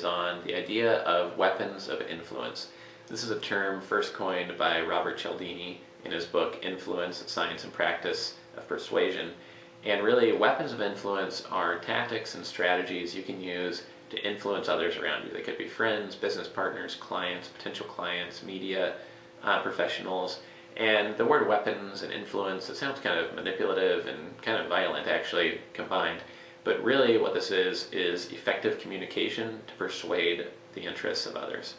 is on the idea of weapons of influence. This is a term first coined by Robert Cialdini in his book Influence, Science and Practice of Persuasion. And really, weapons of influence are tactics and strategies you can use to influence others around you. They could be friends, business partners, clients, potential clients, media, professionals. And the word weapons and influence, it sounds kind of manipulative and kind of violent actually combined. But really what this is effective communication to persuade the interests of others.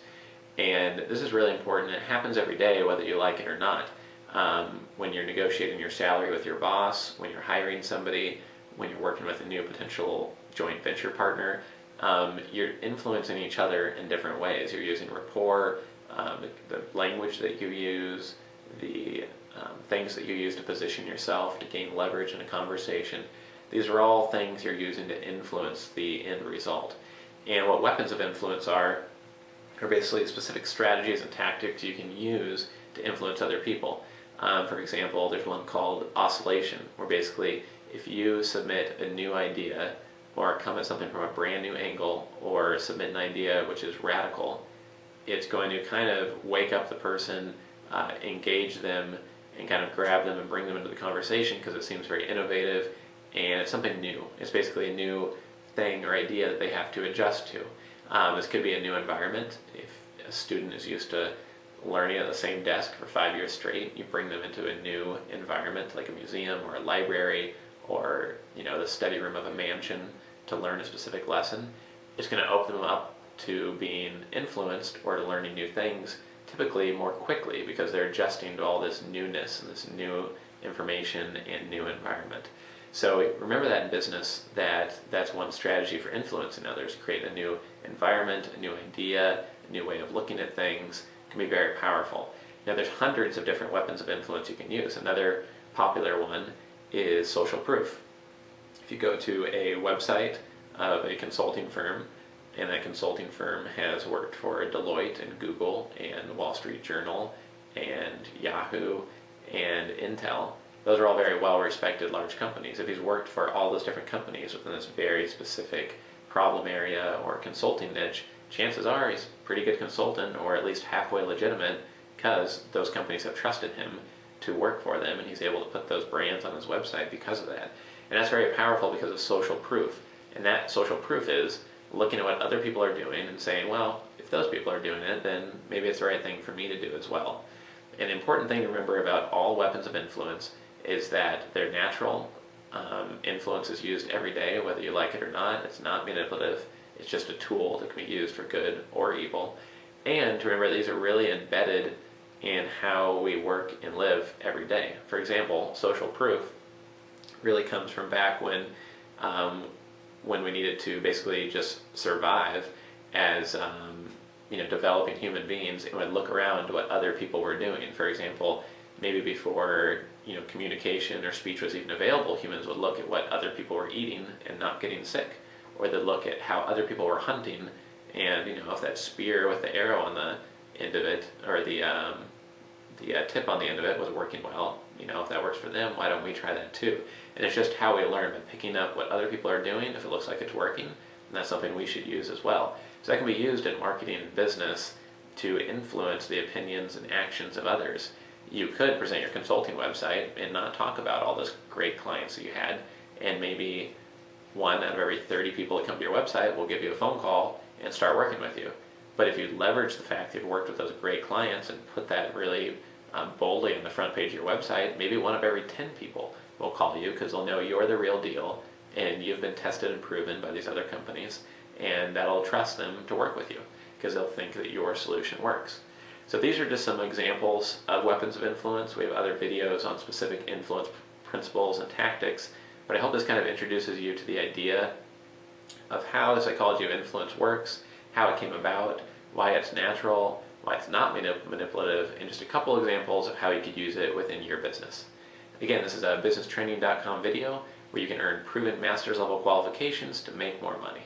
And this is really important. It happens every day whether you like it or not. When you're negotiating your salary with your boss, when you're hiring somebody, when you're working with a new potential joint venture partner, you're influencing each other in different ways. You're using rapport, the language that you use, the things that you use to position yourself to gain leverage in a conversation. These are all things you're using to influence the end result. And what weapons of influence are basically specific strategies and tactics you can use to influence other people. For example, there's one called oscillation, where basically if you submit a new idea or come at something from a brand new angle or submit an idea which is radical, it's going to kind of wake up the person, engage them, and kind of grab them and bring them into the conversation because it seems very innovative and it's something new. It's basically a new thing or idea that they have to adjust to. This could be a new environment. If a student is used to learning at the same desk for 5 years straight, you bring them into a new environment like a museum or a library or the study room of a mansion to learn a specific lesson. It's going to open them up to being influenced or to learning new things typically more quickly because they're adjusting to all this newness and this new information and new environment. So remember that in business, that's one strategy for influencing others. Create a new environment, a new idea, a new way of looking at things. It can be very powerful. Now there's hundreds of different weapons of influence you can use. Another popular one is social proof. If you go to a website of a consulting firm, and that consulting firm has worked for Deloitte and Google and the Wall Street Journal and Yahoo and Intel, those are all very well-respected large companies. If he's worked for all those different companies within this very specific problem area or consulting niche, chances are he's a pretty good consultant or at least halfway legitimate because those companies have trusted him to work for them and he's able to put those brands on his website because of that. And that's very powerful because of social proof. And that social proof is looking at what other people are doing and saying, well, if those people are doing it, then maybe it's the right thing for me to do as well. An important thing to remember about all weapons of influence is that they're natural. Influence is used every day, whether you like it or not. It's not manipulative. It's just a tool that can be used for good or evil. And to remember these are really embedded in how we work and live every day. For example, social proof really comes from back when we needed to basically just survive as developing human beings and would look around to what other people were doing. For example, maybe before communication or speech was even available, humans would look at what other people were eating and not getting sick, or they'd look at how other people were hunting, and if that spear with the arrow on the end of it, or the tip on the end of it was working well, if that works for them, why don't we try that too? And it's just how we learn by picking up what other people are doing. If it looks like it's working, and that's something we should use as well. So that can be used in marketing and business to influence the opinions and actions of others. You could present your consulting website and not talk about all those great clients that you had, and maybe 1 out of every 30 people that come to your website will give you a phone call and start working with you. But if you leverage the fact that you've worked with those great clients and put that really boldly on the front page of your website, maybe 1 of every 10 people will call you because they'll know you're the real deal and you've been tested and proven by these other companies, and that'll trust them to work with you because they'll think that your solution works. So these are just some examples of weapons of influence. We have other videos on specific influence principles and tactics, but I hope this kind of introduces you to the idea of how the psychology of influence works, how it came about, why it's natural, why it's not manipulative, and just a couple examples of how you could use it within your business. Again, this is a businesstraining.com video where you can earn proven master's level qualifications to make more money.